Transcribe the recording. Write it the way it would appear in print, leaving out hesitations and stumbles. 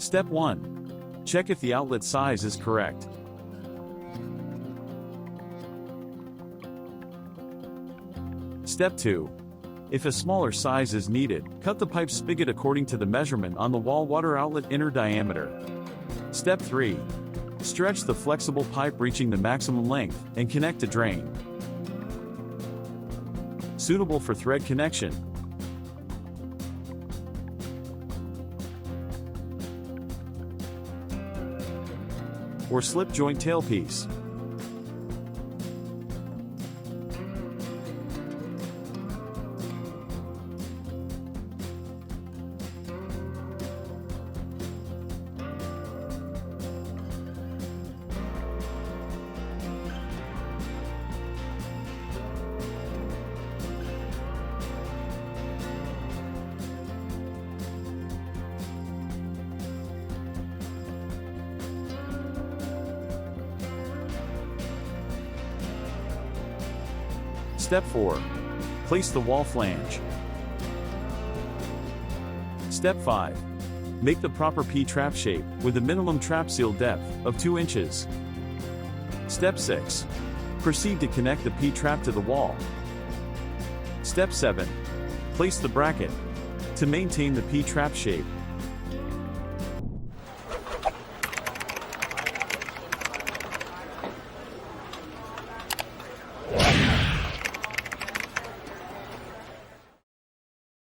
Step 1. Check if the outlet size is correct. Step 2. If a smaller size is needed, cut the pipe spigot according to the measurement on the wall water outlet inner diameter. Step 3. Stretch the flexible pipe reaching the maximum length and connect to drain. Suitable for thread connection. Or slip joint tailpiece. Step 4. Place the wall flange. Step 5. Make the proper P-trap shape with a minimum trap seal depth of 2 inches. Step 6. Proceed to connect the P-trap to the wall. Step 7. Place the bracket. To maintain the P-trap shape,